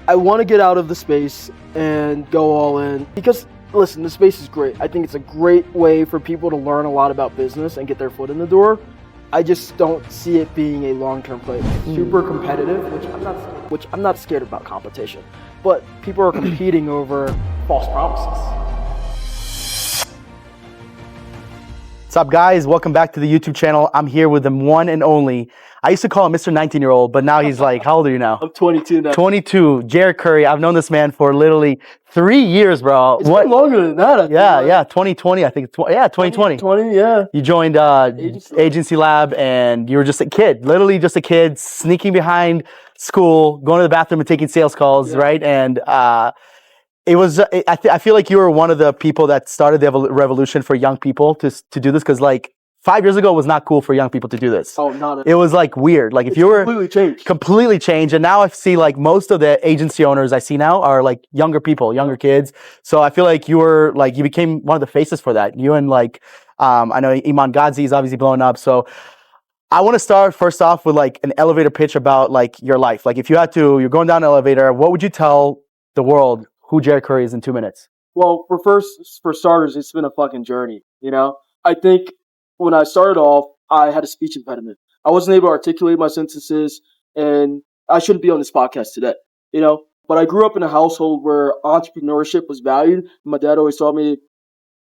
I want to get out of the space and go all in because, listen, the space is great. I think it's a great way for people to learn a lot about business and get their foot in the door. I just don't see it being a long-term play. Super competitive, which I'm not scared about competition, but people are competing over false promises. What's up, guys? Welcome back to the YouTube channel. I'm here with the one and only. I used to call him Mr. 19-year-old, but now he's like, how old are you now? I'm 22 now. 22. Jared Curry. I've known this man for literally 3 years, bro. It's been longer than that. Yeah. 2020, I think. 2020. 2020, yeah. You joined Agency Lab, and you were just a kid, literally just a kid, sneaking behind school, going to the bathroom and taking sales calls, right? And it was. I feel like you were one of the people that started the revolution for young people to do this, because like 5 years ago it was not cool for young people to do this. Oh, not at all. It was like weird. Like if you were completely changed, and now I see like most of the agency owners I see now are like younger people, younger kids. So I feel like you became one of the faces for that. You and like I know Iman Ghazi is obviously blowing up. So I want to start first off with like an elevator pitch about like your life. Like if you had to, you're going down an elevator, what would you tell the world who Jared Curry is in 2 minutes? Well, for starters, it's been a fucking journey, you know? I think when I started off, I had a speech impediment. I wasn't able to articulate my sentences, and I shouldn't be on this podcast today, you know? But I grew up in a household where entrepreneurship was valued. My dad always taught me,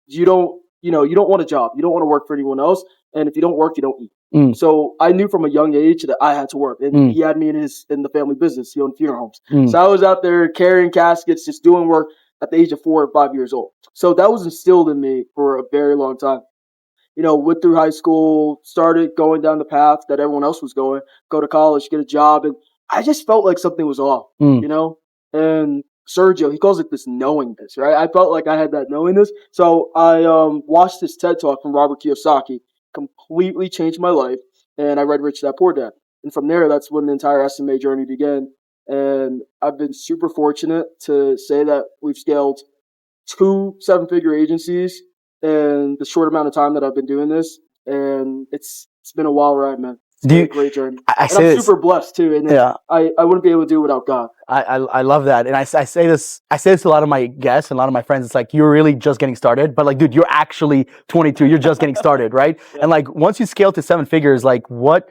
you don't want a job. You don't want to work for anyone else. And if you don't work, you don't eat. So I knew from a young age that I had to work, and he had me in the family business. He owned funeral homes. So I was out there carrying caskets, just doing work at the age of 4 or 5 years old. So that was instilled in me for a very long time. You know, went through high school, started going down the path that everyone else was going, go to college, get a job. And I just felt like something was off, you know? And Sergio, he calls it this knowingness, right? I felt like I had that knowingness. So I watched this TED Talk from Robert Kiyosaki, completely changed my life. And I read Rich Dad Poor Dad. And from there, that's when the entire SMA journey began. And I've been super fortunate to say that we've scaled 2 7-figure agencies in the short amount of time that I've been doing this. And it's been a wild ride, man. It's been a great journey. I'm super blessed too. And I wouldn't be able to do it without God. I love that. And I say this to a lot of my guests and a lot of my friends. It's like, you're really just getting started, but like, dude, you're actually 22. You're just getting started, right? And like, once you scale to 7 figures, like what?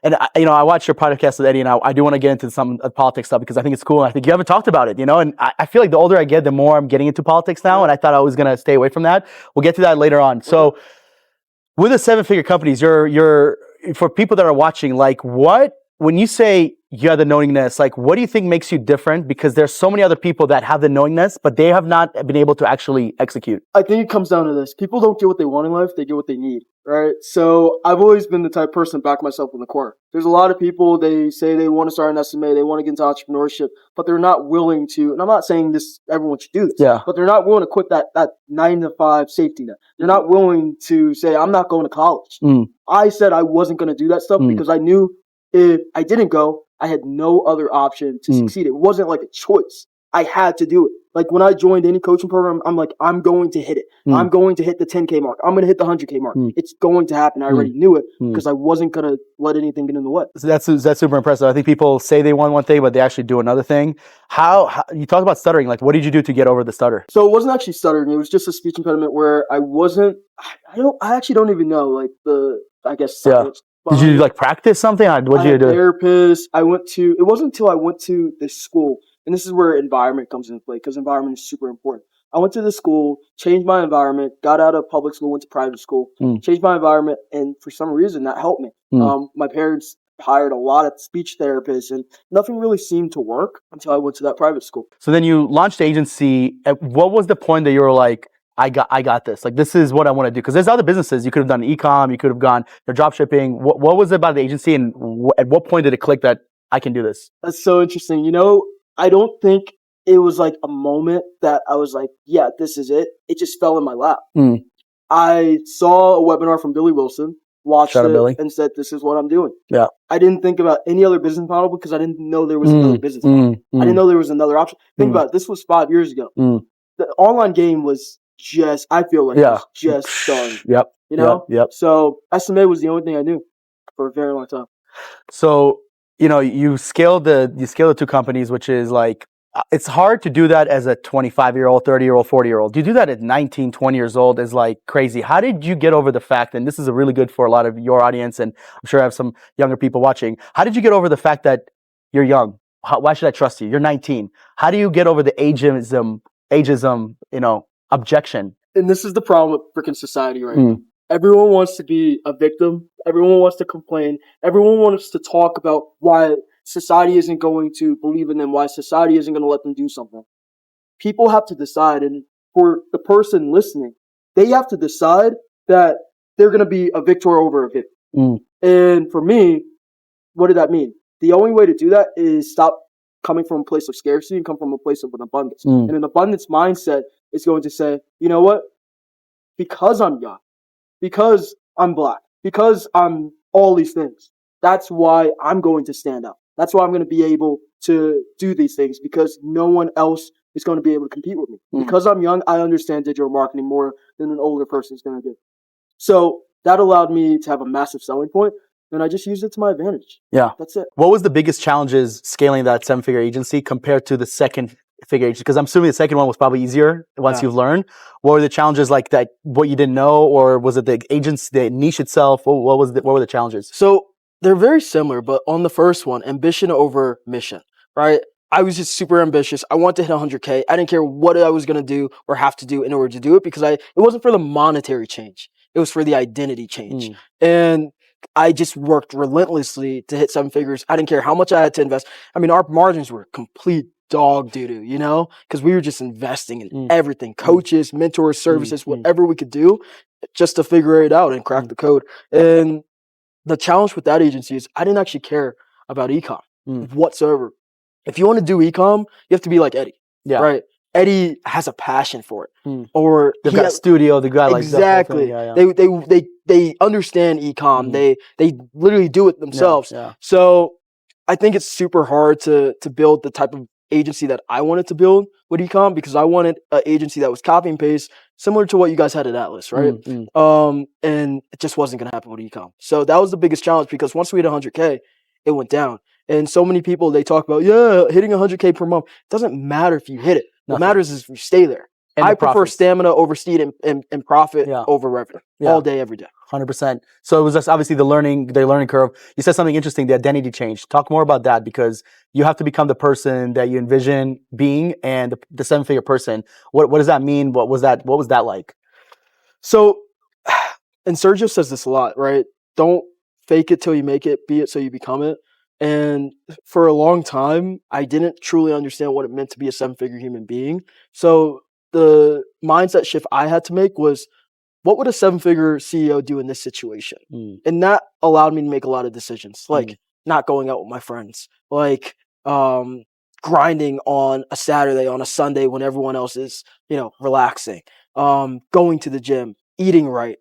And I watched your podcast with Eddie, and I do want to get into some politics stuff because I think it's cool. And I think you haven't talked about it, you know. And I feel like the older I get, the more I'm getting into politics now. And I thought I was gonna stay away from that. We'll get to that later on. So, with the 7-figure companies, you're for people that are watching, like when you say you have the knowingness, like what do you think makes you different? Because there's so many other people that have the knowingness, but they have not been able to actually execute. I think it comes down to this. People don't get what they want in life, they get what they need, right? So I've always been the type of person to back myself in the corner. There's a lot of people, they say they want to start an SMA, they want to get into entrepreneurship, but they're not willing to, and I'm not saying this, everyone should do this, but they're not willing to quit that 9-to-5 safety net. They're not willing to say, I'm not going to college. I said I wasn't going to do that stuff because I knew if I didn't go, I had no other option to succeed. It wasn't like a choice. I had to do it. Like when I joined any coaching program, I'm like, I'm going to hit it. I'm going to hit the 10K mark. I'm going to hit the 100K mark. It's going to happen. I already knew it because I wasn't going to let anything get in the way. So that's super impressive. I think people say they want one thing, but they actually do another thing. How you talk about stuttering? Like, what did you do to get over the stutter? So it wasn't actually stuttering. It was just a speech impediment where I actually don't even know silence. Did you like practice something? What did you do? Therapist. It wasn't until I went to this school, and this is where environment comes into play because environment is super important. I went to the school, changed my environment, got out of public school, went to private school, changed my environment, and for some reason that helped me. My parents hired a lot of speech therapists, and nothing really seemed to work until I went to that private school. So then you launched the agency. What was the point that you were like, I got this. Like, this is what I want to do. Because there's other businesses. You could have done e-com. You could have gone for drop shipping. What was it about the agency? And at what point did it click that I can do this? That's so interesting. You know, I don't think it was like a moment that I was like, yeah, this is it. It just fell in my lap. I saw a webinar from Billy Wilson, watched it, and said, this is what I'm doing. Yeah. I didn't think about any other business model because I didn't know there was another business model. I didn't know there was another option. Think about it. This was 5 years ago. The online game was I feel like it's just starting. You know? So SMA was the only thing I knew for a very long time. So, you know, you scaled the 2 companies, which is like it's hard to do that as a 25-year-old, 30-year-old, 40-year-old. You do that at 19, 20 years old is like crazy. How did you get over the fact, and this is a really good for a lot of your audience, and I'm sure I have some younger people watching. How did you get over the fact that you're young? Why should I trust you? You're 19. How do you get over the ageism, objection? And this is the problem with freaking society right now. Everyone wants to be a victim. Everyone wants to complain. Everyone wants to talk about why society isn't going to believe in them, why society isn't going to let them do something. People have to decide, and for the person listening, they have to decide that they're going to be a victor over a victim. And for me, what did that mean? The only way to do that is stop coming from a place of scarcity and come from a place of an abundance. And an abundance mindset is going to say, you know what? Because I'm young, because I'm black, because I'm all these things, that's why I'm going to stand up. That's why I'm going to be able to do these things, because no one else is going to be able to compete with me. Because I'm young, I understand digital marketing more than an older person is going to do. So that allowed me to have a massive selling point, and I just used it to my advantage. Yeah. That's it. What was the biggest challenges scaling that 7-figure agency compared to the second figure agency? Because I'm assuming the second one was probably easier once you've learned. What were the challenges like that? What you didn't know, or was it the agents, the niche itself? What were the challenges? So they're very similar, but on the first one, ambition over mission, right? I was just super ambitious. I wanted to hit 100K. I didn't care what I was going to do or have to do in order to do it, because it wasn't for the monetary change. It was for the identity change. And I just worked relentlessly to hit 7 figures. I didn't care how much I had to invest. I mean, our margins were complete dog doo-doo, because we were just investing in everything, coaches, mentors, services, whatever we could do just to figure it out and crack the code. And the challenge with that agency is I didn't actually care about e-com whatsoever. If you want to do e-com, you have to be like Eddie, right? Eddie has a passion for it, or they've got a studio. They've got exactly. They understand e-com. They literally do it themselves. So I think it's super hard to build the type of agency that I wanted to build with e-com, because I wanted an agency that was copy and paste, similar to what you guys had at Atlas, right? And it just wasn't going to happen with e-com. So that was the biggest challenge, because once we hit 100K, it went down. And so many people, they talk about, hitting 100K per month. It doesn't matter if you hit it. What matters is if you stay there. And I prefer stamina over speed and profit over revenue all day, every day. 100%. So it was just obviously the learning curve. You said something interesting, the identity change. Talk more about that, because you have to become the person that you envision being, and the 7-figure person. What does that mean? What was that like? So, and Sergio says this a lot, right? Don't fake it till you make it, be it so you become it. And for a long time, I didn't truly understand what it meant to be a 7-figure human being. So the mindset shift I had to make was, what would a 7-figure CEO do in this situation? And that allowed me to make a lot of decisions, like not going out with my friends, like grinding on a Saturday, on a Sunday when everyone else is, relaxing, going to the gym, eating right,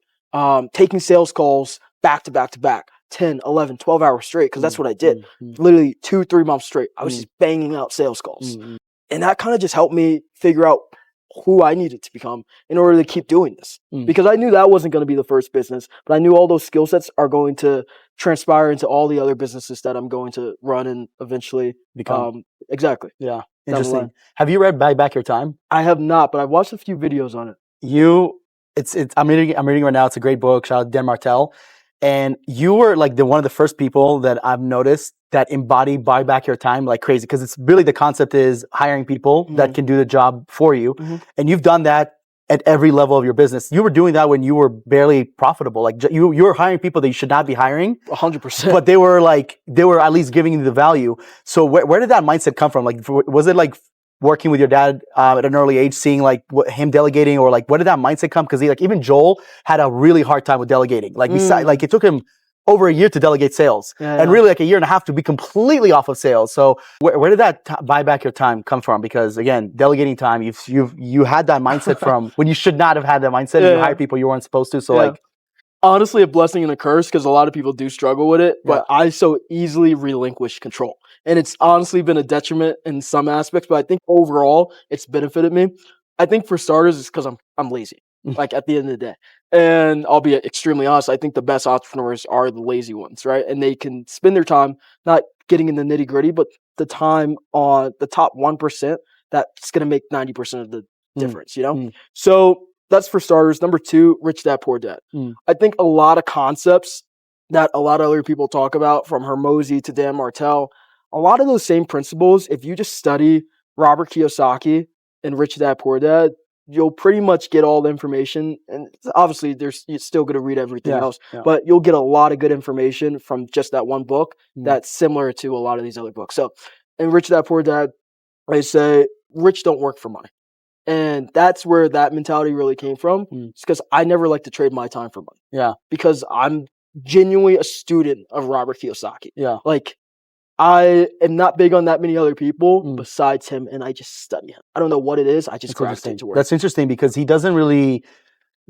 taking sales calls back to back to back, 10, 11, 12 hours straight, because that's what I did. Literally 2-3 months straight. I was just banging out sales calls. And that kind of just helped me figure out who I needed to become in order to keep doing this. Because I knew that wasn't going to be the first business, but I knew all those skill sets are going to transpire into all the other businesses that I'm going to run and eventually become. Exactly. Yeah. Interesting. Have you read Buy Back Your Time? I have not, but I've watched a few videos on it. I'm reading right now. It's a great book. Shout out to Dan Martell. And you were like one of the first people that I've noticed that embody Buy Back Your Time like crazy, because it's really, the concept is hiring people that can do the job for you. And you've done that at every level of your business. You were doing that when you were barely profitable. Like you were hiring people that you should not be hiring. 100%. But they were at least giving you the value. So where did that mindset come from? Like, was it like working with your dad at an early age, seeing him delegating, or where did that mindset come? Because even Joel had a really hard time with delegating. It took him over a year to delegate sales, and really a year and a half to be completely off of sales. So where did that Buy Back Your Time come from? Because again, delegating time, you had that mindset from when you should not have had that mindset. You hired people you weren't supposed to. So honestly, a blessing and a curse, because a lot of people do struggle with it, but I so easily relinquish control. And it's honestly been a detriment in some aspects, but I think overall it's benefited me. I think for starters, it's because I'm lazy, at the end of the day. And I'll be extremely honest, I think the best entrepreneurs are the lazy ones, right? And they can spend their time not getting in the nitty gritty, but the time on the top 1% that's going to make 90% of the difference, So that's for starters. Number 2, Rich Dad Poor Dad. I think a lot of concepts that a lot of other people talk about, from Hormozy to Dan Martell, a lot of those same principles, if you just study Robert Kiyosaki and Rich Dad Poor Dad, you'll pretty much get all the information. And obviously, you're still going to read everything else, but you'll get a lot of good information from just that one book that's similar to a lot of these other books. So in Rich Dad Poor Dad, I say rich don't work for money. And that's where that mentality really came from. It's because I never like to trade my time for money. Yeah. Because I'm genuinely a student of Robert Kiyosaki. Yeah. Like, I am not big on that many other people besides him, and I just study him. I don't know what it is. I just gravitate towards. That's interesting because he doesn't really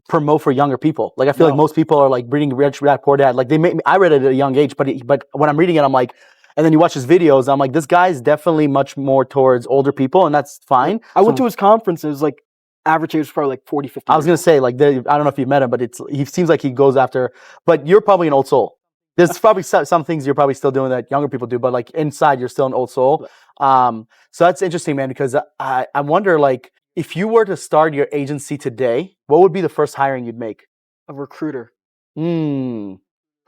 promote for younger people. Like, I feel like most people are like reading Rich Dad Poor Dad. Like, I read it at a young age, but when I'm reading it, I'm like, and then you watch his videos, I'm like, this guy's definitely much more towards older people, and that's fine. I went to his conferences, like, average age was probably like 40, 50. I was going to say, like, I don't know if you've met him, but he seems like he goes after, but you're probably an old soul. There's probably some things you're probably still doing that younger people do, but like inside, you're still an old soul. So that's interesting, man, because I wonder, like, if you were to start your agency today, what would be the first hiring you'd make? A recruiter. A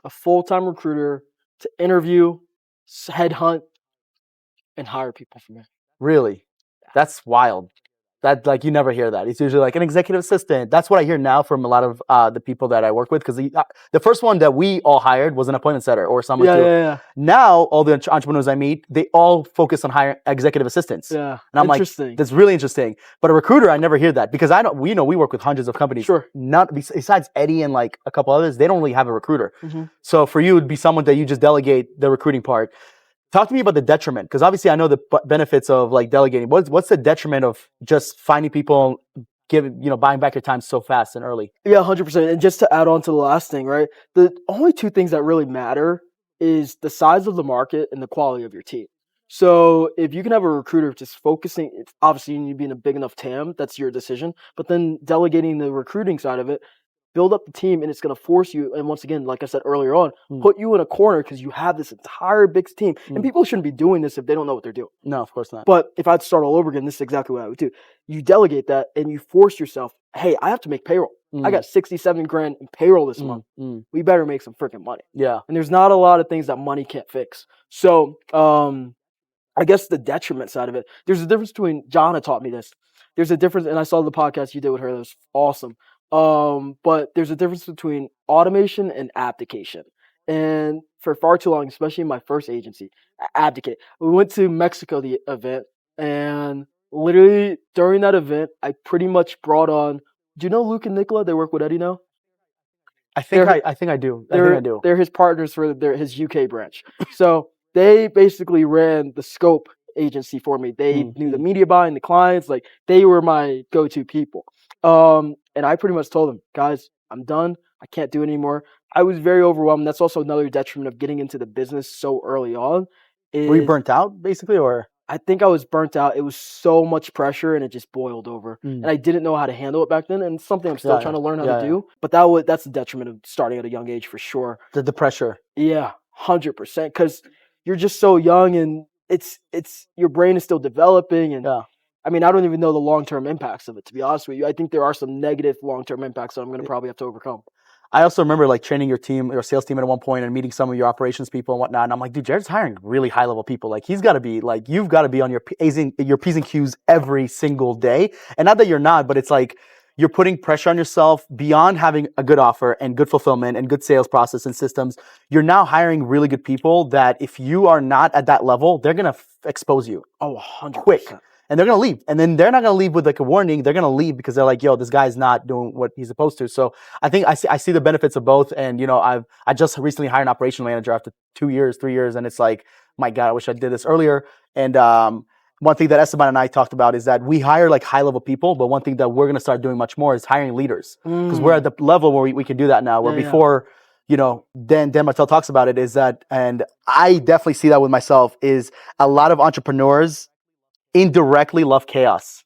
full-time recruiter to interview, headhunt, and hire people from there. Really? That's wild. That, like, you never hear that. It's usually like an executive assistant. That's what I hear now from a lot of the people that I work with. Because the first one that we all hired was an appointment setter or someone Now, all the entrepreneurs I meet, they all focus on hiring executive assistants. Yeah, and I'm like, that's really interesting. But a recruiter, I never hear that because we work with hundreds of companies. Sure. Not besides Eddie and like a couple others, they don't really have a recruiter. So for you, it'd be someone that you just delegate the recruiting part. Talk to me about the detriment, because obviously I know the benefits of like delegating. What's the detriment of just finding people, buying back your time so fast and early? Yeah, 100%. And just to add on to the last thing, right? The only two things that really matter is the size of the market and the quality of your team. So if you can have a recruiter just focusing, obviously you need to be in a big enough TAM, that's your decision. But then delegating the recruiting side of it, build up the team, and it's going to force you. And once again, like I said earlier on, put you in a corner because you have this entire big team. And people shouldn't be doing this if they don't know what they're doing. No, of course not. But if I had to start all over again, this is exactly what I would do. You delegate that and you force yourself, hey, I have to make payroll. I got 67 grand in payroll this month. We better make some freaking money. Yeah. And there's not a lot of things that money can't fix. So I guess the detriment side of it, there's a difference between, Jana taught me this. There's a difference, and I saw the podcast you did with her. That was awesome. But there's a difference between automation and abdication. And for far too long, especially in my first agency, abdicate. We went to Mexico, the event, and literally during that event, I pretty much brought on, do you know Luke and Nicola? They work with Eddie now? I think I do. They're his partners for his UK branch. So they basically ran the scope agency for me. They knew the media buying, the clients, like they were my go-to people. And I pretty much told them, guys, I'm done. I can't do it anymore. I was very overwhelmed. That's also another detriment of getting into the business so early on. Were you burnt out, basically, or? I think I was burnt out. It was so much pressure, and it just boiled over. And I didn't know how to handle it back then, and it's something I'm still trying to learn how to do. But that's the detriment of starting at a young age for sure. The pressure. Yeah, 100%. Because you're just so young, and it's your brain is still developing, and I mean, I don't even know the long-term impacts of it, to be honest with you. I think there are some negative long-term impacts that I'm going to probably have to overcome. I also remember like training your sales team at one point and meeting some of your operations people and whatnot. And I'm like, dude, Jared's hiring really high-level people. Like, he's got to be like, you've got to be on your P's and Q's every single day. And not that you're not, but it's like you're putting pressure on yourself beyond having a good offer and good fulfillment and good sales process and systems. You're now hiring really good people that if you are not at that level, they're going to expose you. Oh, 100%. Quick. And they're going to leave. And then they're not going to leave with like a warning. They're going to leave because they're like, yo, this guy's not doing what he's supposed to. So I think I see the benefits of both. And, I just recently hired an operational manager after 2 years, 3 years. And it's like, my God, I wish I did this earlier. And one thing that Esteban and I talked about is that we hire like high level people. But one thing that we're going to start doing much more is hiring leaders. Because we're at the level where we can do that now. Where before, Dan Martell talks about it is that, and I definitely see that with myself, is a lot of entrepreneurs indirectly love chaos.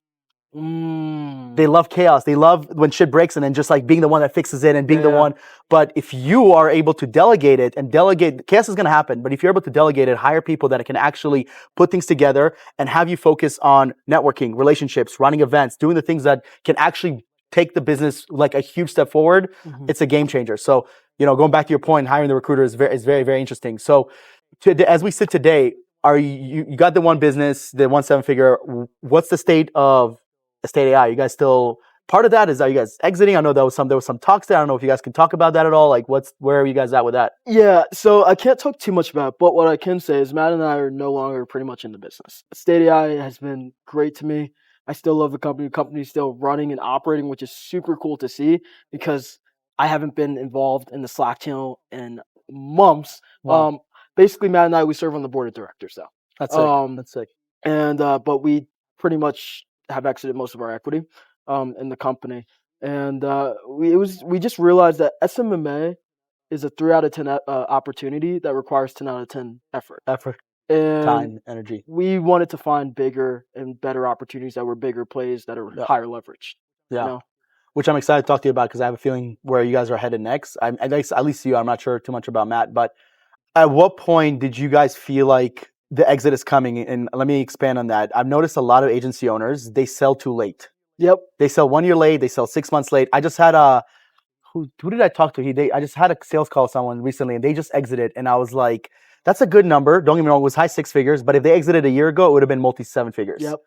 They love chaos. They love when shit breaks and then just like being the one that fixes it and being the one. But if you are able to delegate it and delegate, chaos is going to happen. But if you're able to delegate it, hire people that can actually put things together and have you focus on networking, relationships, running events, doing the things that can actually take the business like a huge step forward, it's a game changer. So, going back to your point, hiring the recruiter is very, very interesting. So as we sit today, are you got the one business, the 7-figure, what's the state of Estate AI? You guys still part of that? Are you guys exiting? I know there was some talks there. I don't know if you guys can talk about that at all. Like where are you guys at with that? Yeah, so I can't talk too much about it, but what I can say is Matt and I are no longer pretty much in the business. Estate AI has been great to me. I still love the company. The company's still running and operating, which is super cool to see because I haven't been involved in the Slack channel in months. Wow. Basically, Matt and I, we serve on the board of directors, though. That's sick. That's sick. And but we pretty much have exited most of our equity in the company, and we just realized that SMMA is a 3 out of 10 opportunity that requires 10 out of 10 effort. And Time, energy. We wanted to find bigger and better opportunities that were bigger plays that are higher leverage. Yeah. Which I'm excited to talk to you about because I have a feeling where you guys are headed next. At least you. I'm not sure too much about Matt, but at what point did you guys feel like the exit is coming? And let me expand on that. I've noticed a lot of agency owners, they sell too late. Yep. They sell 1 year late. They sell 6 months late. I just had who did I talk to? I just had a sales call with someone recently and they just exited. And I was like, that's a good number. Don't get me wrong. It was high 6 figures, but if they exited a year ago, it would have been multi 7 figures. Yep.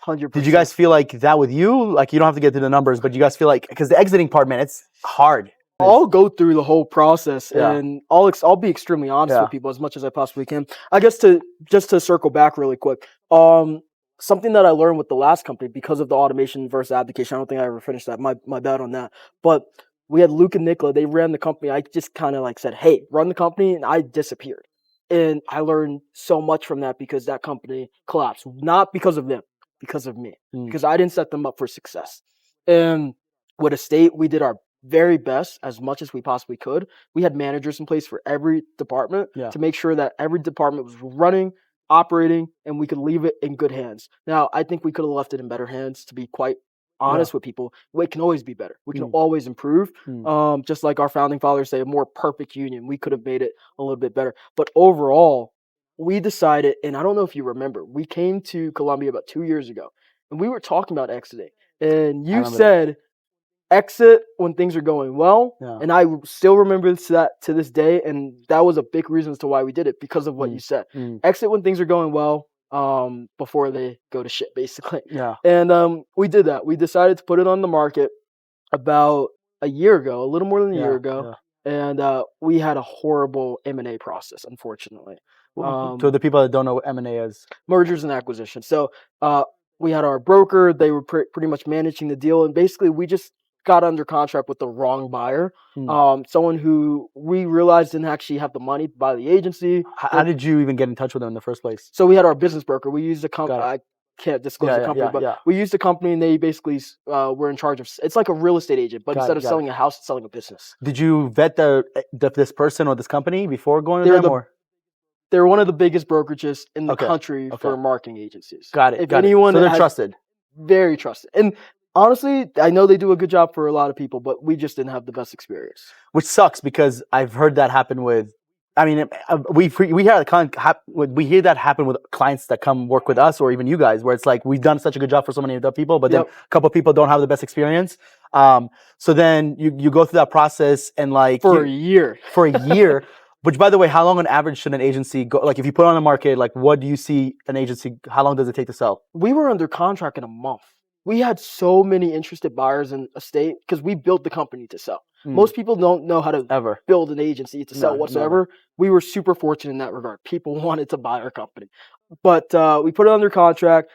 100%. Did you guys feel like that with you? Like, you don't have to get to the numbers, but you guys feel like, because the exiting part, man, it's hard. I'll go through the whole process and I'll be extremely honest with people as much as I possibly can. I guess to circle back really quick, something that I learned with the last company because of the automation versus abdication. I don't think I ever finished that. My bad on that. But we had Luke and Nicola. They ran the company. I just kind of like said, "Hey, run the company," and I disappeared. And I learned so much from that because that company collapsed, not because of them, because of me, because I didn't set them up for success. And with Estate, we did our very best as much as we possibly could. We had managers in place for every department to make sure that every department was running, operating, and we could leave it in good hands. Now, I think we could have left it in better hands, to be quite honest with people. It can always be better. We can always improve. Just like our founding fathers say, a more perfect union. We could have made it a little bit better. But overall, we decided, and I don't know if you remember, we came to Colombia about 2 years ago, and we were talking about exiting. And you said, exit when things are going well. And I still remember that to this day. And that was a big reason as to why we did it, because of what you said. Exit when things are going well, before they go to shit, basically. And we did that. We decided to put it on the market about a year ago, a little more than a year ago. And we had a horrible M&A process, unfortunately. So the people that don't know what M&A is. Mergers and acquisitions. So we had our broker. They were pretty much managing the deal. And basically, we just got under contract with the wrong buyer. Someone who we realized didn't actually have the money to buy the agency. How did you even get in touch with them in the first place? So we had our business broker. We used a company. I can't disclose the company, but we used a company, and they basically were in charge of. It's like a real estate agent, but instead of selling a house, it's selling a business. Did you vet this person or this company before going to them? They're one of the biggest brokerages in the country for marketing agencies. Got it. If anyone, so they're trusted. Very trusted. And honestly, I know they do a good job for a lot of people, but we just didn't have the best experience. Which sucks because I've heard that happen with. I mean, we hear that happen with clients that come work with us or even you guys, where it's like we've done such a good job for so many other people, but then a couple of people don't have the best experience. So then you go through that process and like for a year. Which, by the way, how long on average should an agency go? Like, if you put it on the market, like, what do you see an agency? How long does it take to sell? We were under contract in a month. We had so many interested buyers in Estate because we built the company to sell. Most people don't know how to build an agency to sell whatsoever. We were super fortunate in that regard. People wanted to buy our company. But we put it under contract.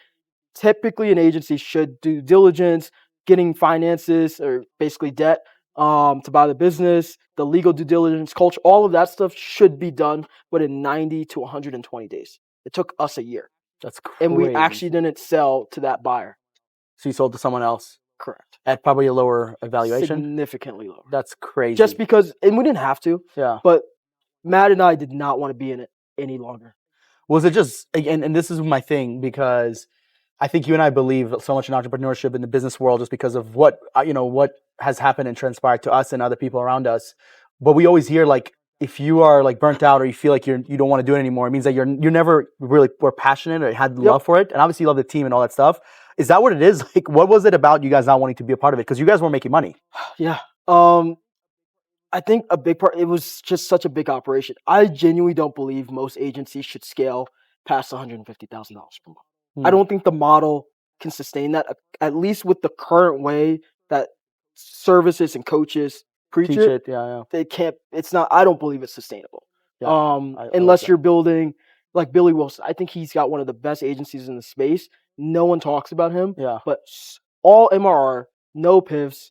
Typically, an agency should do diligence, getting finances or basically debt to buy the business, the legal due diligence, culture, all of that stuff should be done within 90 to 120 days. It took us a year. That's crazy. And we actually didn't sell to that buyer. So you sold to someone else? Correct. At probably a lower evaluation? Significantly lower. That's crazy. Just because, and we didn't have to. Yeah. But Matt and I did not want to be in it any longer. Was it just, and this is my thing, because I think you and I believe so much in entrepreneurship in the business world just because of what what has happened and transpired to us and other people around us. But we always hear like if you are like burnt out or you feel like you don't want to do it anymore, it means that you never really were passionate or had love for it. And obviously you love the team and all that stuff. Is that what it is? Like, what was it about you guys not wanting to be a part of it? Because you guys weren't making money. Yeah. I think a big part, it was just such a big operation. I genuinely don't believe most agencies should scale past $150,000 per month. I don't think the model can sustain that, at least with the current way that services and coaches preach Teach it. it. Yeah. They can't, it's not, I don't believe it's sustainable. Yeah, I like Unless that. you're building like Billy Wilson. I think he's got one of the best agencies in the space. No one talks about him. Yeah. But all MRR, no PIFs,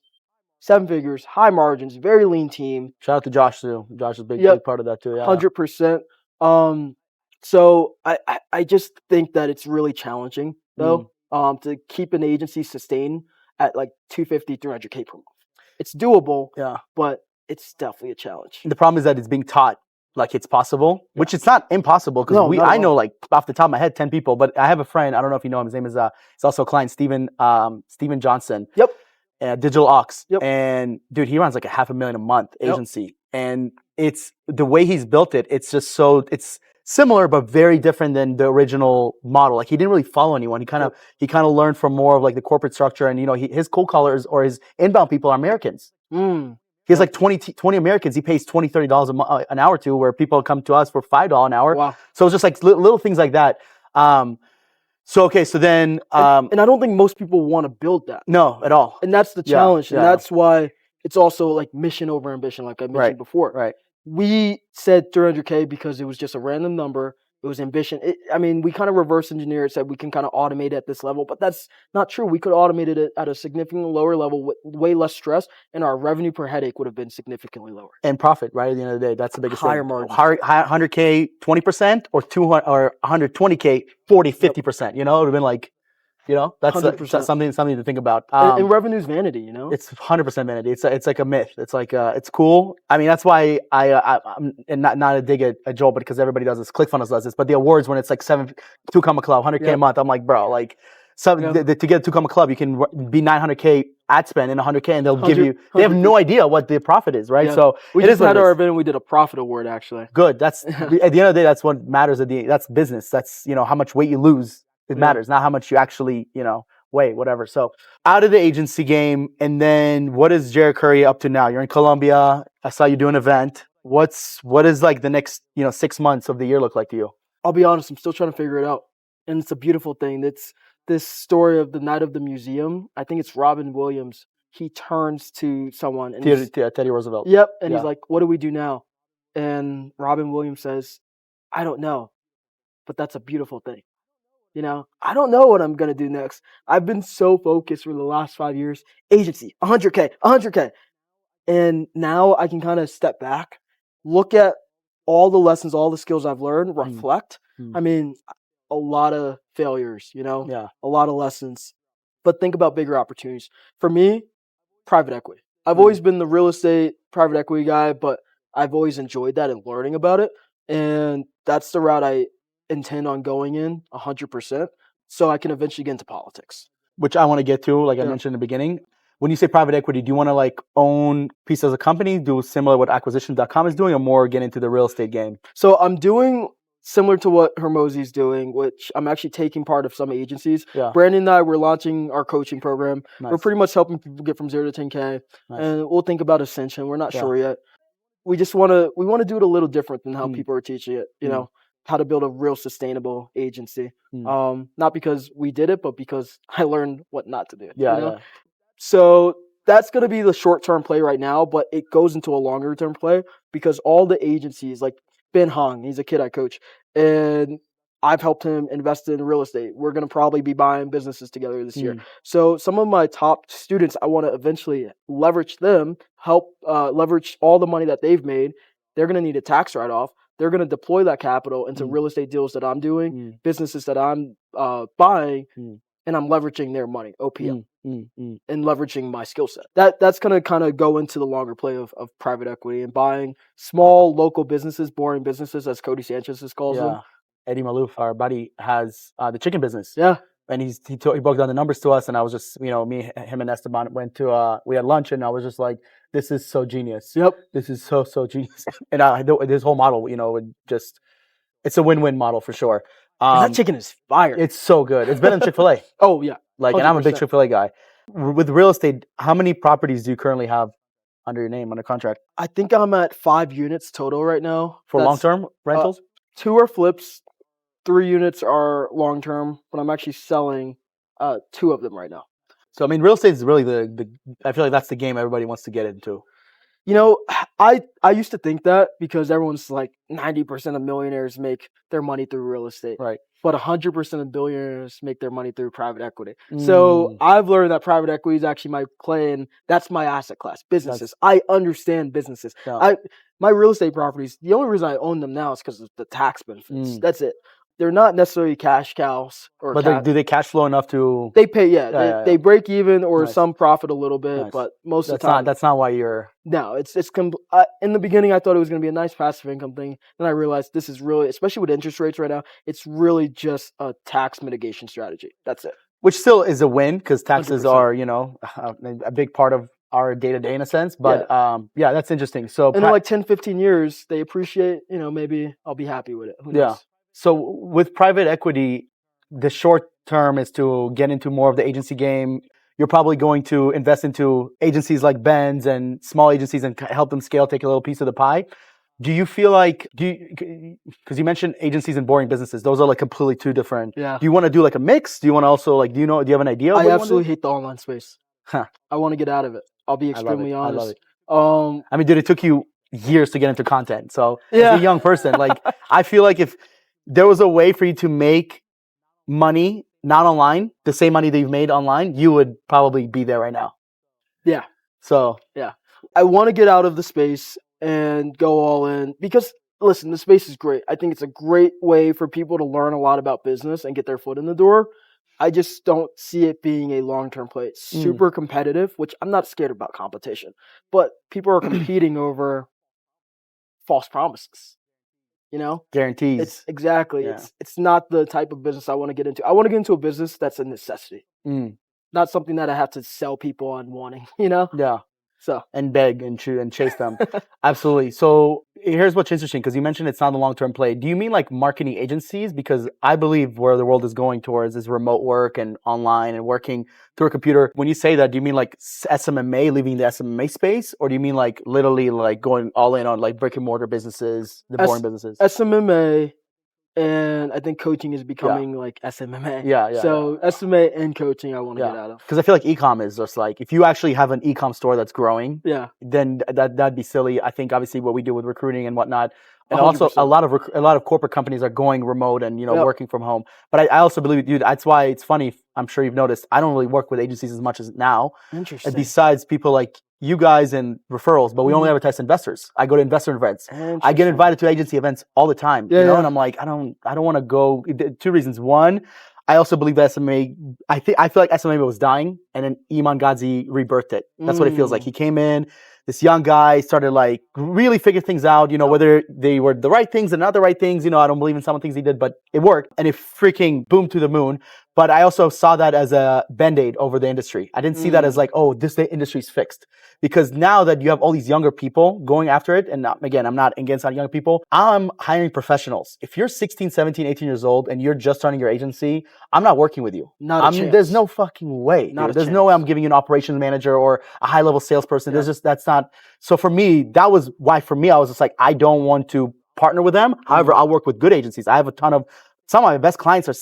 7 figures, high margins, very lean team. Shout out to Josh too. Josh is a big part of that too. Yeah. 100%. So I just think that it's really challenging though, to keep an agency sustained at like 250, 300K per month. It's doable, but it's definitely a challenge. The problem is that it's being taught like it's possible, which it's not impossible because I know like off the top of my head 10 people, but I have a friend, I don't know if you know him, his name is he's also a client, Steven Johnson. Yep. Digital Ox. Yep. And dude, he runs like $500,000 a month agency. And it's the way he's built it, it's just so it's similar but very different than the original model. Like he didn't really follow anyone. He kind of learned from more of like the corporate structure, and his cold callers or his inbound people are Americans. He has like 20 Americans he pays $20-$30 an hour to, where people come to us for $5 an hour. Wow. So it's just like little things like that. So then and I don't think most people want to build that. No, at all. And that's the challenge. And that's why it's also like mission over ambition, like I mentioned before. Right. We said 300K because it was just a random number. It was ambition. We kind of reverse engineer it, said we can kind of automate at this level, but that's not true. We could automate it at a significantly lower level with way less stress, and our revenue per headache would have been significantally lower. And profit, right? At the end of the day, that's the biggest higher thing. Margin. 100K, 20%, or 200 or 120K, 40, 50%. It would have been like, that's something to think about. And revenue's vanity, It's 100% vanity. It's like a myth. It's like it's cool. I mean, that's why I'm not to dig a Joel, but because everybody does this, ClickFunnels does this. But the awards, when it's like 2 Comma Club, 100K a month, I'm like, bro, like to get a 2 Comma Club, you can be 900K ad spend and 100K, and they'll give you. They have no idea what the profit is, right? Yeah. So we just had our event and we did a profit award actually. Good. That's at the end of the day, that's what matters. That's business. That's how much weight you lose. It matters, not how much you actually, weigh, whatever. So out of the agency game, and then what is Jared Curry up to now? You're in Colombia. I saw you do an event. What is like the next, 6 months of the year look like to you? I'll be honest, I'm still trying to figure it out. And it's a beautiful thing. It's this story of the night of the museum. I think it's Robin Williams. He turns to someone and Teddy Roosevelt. Yep. And he's like, what do we do now? And Robin Williams says, I don't know, but that's a beautiful thing. I don't know what I'm going to do next. I've been so focused for the last 5 years. Agency, 100K. And now I can kind of step back, look at all the lessons, all the skills I've learned, reflect. I mean, a lot of failures, a lot of lessons, but think about bigger opportunities. For me, private equity. I've always been the real estate private equity guy, but I've always enjoyed that and learning about it. And that's the route I intend on going in 100%, so I can eventually get into politics. Which I want to get to, like I mentioned in the beginning. When you say private equity, do you want to like own pieces of a company, do similar what acquisition.com is doing, or more get into the real estate game? So I'm doing similar to what Hermosi's doing, which I'm actually taking part of some agencies. Yeah. Brandon and I, we're launching our coaching program. Nice. We're pretty much helping people get from 0 to 10K. Nice. And we'll think about ascension. We're not sure yet. We just want to do it a little different than how people are teaching it, how to build a real sustainable agency. Not because we did it, but because I learned what not to do. Yeah. So that's going to be the short-term play right now, but it goes into a longer-term play because all the agencies, like Ben Hong, he's a kid I coach, and I've helped him invest in real estate. We're going to probably be buying businesses together this year. So some of my top students, I want to eventually leverage them, help leverage all the money that they've made. They're going to need a tax write-off. They're going to deploy that capital into real estate deals that I'm doing, businesses that I'm buying, and I'm leveraging their money, OPM, and leveraging my skill set. That's going to kind of go into the longer play of private equity and buying small local businesses, boring businesses, as Cody Sanchez calls them. Eddie Malouf, our buddy, has the chicken business. Yeah. and he broke down the numbers to us, and I was just, me, him, and Esteban went to we had lunch, and I was just like, this is so genius. Yep. This is so genius. And this whole model, would just, it's a win-win model for sure. And that chicken is fire. It's so good. It's better than Chick-fil-A. Oh yeah. And I'm a big 100%. Chick-fil-A guy. With real estate, how many properties do you currently have under your name, under contract? I think I'm at 5 units total right now. For long-term rentals? 2 are flips, 3 units are long-term, but I'm actually selling 2 of them right now. So, I mean, real estate is really I feel like that's the game everybody wants to get into. I used to think that because everyone's like 90% of millionaires make their money through real estate. Right. But 100% of billionaires make their money through private equity. So I've learned that private equity is actually my play, and that's my asset class, businesses. I understand businesses. Yeah. My real estate properties, the only reason I own them now is because of the tax benefits. That's it. They're not necessarily cash cows. But do they cash flow enough to... They pay, they break even or Nice. some profit a little bit, Nice. but most of the time... That's not why you're... No, in the beginning, I thought it was going to be a nice passive income thing. Then I realized this is really, especially with interest rates right now, it's really just a tax mitigation strategy. That's it. Which still is a win because taxes 100%. are, a big part of our day-to-day in a sense. But yeah, that's interesting. So in like 10, 15 years, they appreciate, maybe I'll be happy with it. Who knows? So with private equity, the short term is to get into more of the agency game. You're probably going to invest into agencies like Benz and small agencies and help them scale, take a little piece of the pie. Do you feel like, because you mentioned agencies and boring businesses, those are like completely two different. Yeah. Do you want to do like a mix? Do you want to also do you have an idea? I absolutely hate the online space. Huh. I want to get out of it. I'll be extremely honest. I love it. I mean, dude, it took you years to get into content. So as a young person, like I feel like if there was a way for you to make money, not online, the same money that you've made online, you would probably be there right now. Yeah. So. Yeah. I want to get out of the space and go all in because, listen, the space is great. I think it's a great way for people to learn a lot about business and get their foot in the door. I just don't see it being a long-term play. It's super competitive, which I'm not scared about competition, but people are competing over false promises. Guarantees. Exactly. Yeah. It's not the type of business I want to get into. I want to get into a business that's a necessity, not something that I have to sell people on wanting. Yeah. So and beg and chase them. Absolutely. So here's what's interesting because you mentioned it's not a long-term play. Do you mean like marketing agencies? Because I believe where the world is going towards is remote work and online and working through a computer. When you say that, do you mean like SMMA, leaving the SMMA space, or do you mean like literally like going all in on like brick and mortar businesses, the boring businesses? SMMA. And I think coaching is becoming like SMMA. Yeah. So SMA and coaching, I want to get out of. Because I feel like e-com is just like, if you actually have an e-com store that's growing, then that'd be silly. I think obviously what we do with recruiting and whatnot, and 100%. Also a lot of corporate companies are going remote and working from home. But I also believe, dude, that's why it's funny. I'm sure you've noticed I don't really work with agencies as much as now. Interesting. And besides people like you guys and referrals, but we only advertise to investors. I go to investor events. I get invited to agency events all the time. And I'm like, I don't want to go. 2 reasons. One, I also believe that SMA. I feel like SMA was dying, and then Iman Ghazi rebirthed it. That's what it feels like. He came in, this young guy started like really figure things out. Whether they were the right things and not the right things. I don't believe in some of the things he did, but it worked, and it freaking boomed to the moon. But I also saw that as a band-aid over the industry. I didn't see that as like, oh, the industry's fixed. Because now that you have all these younger people going after it, and again, I'm not against young people, I'm hiring professionals. If you're 16, 17, 18 years old and you're just starting your agency, I'm not working with you. Not a chance. There's no fucking way. There's no way I'm giving you an operations manager or a high-level salesperson. That's not. So for me, that was why for me, I was just like, I don't want to partner with them. However, I'll work with good agencies. I have a ton of, some of my best clients are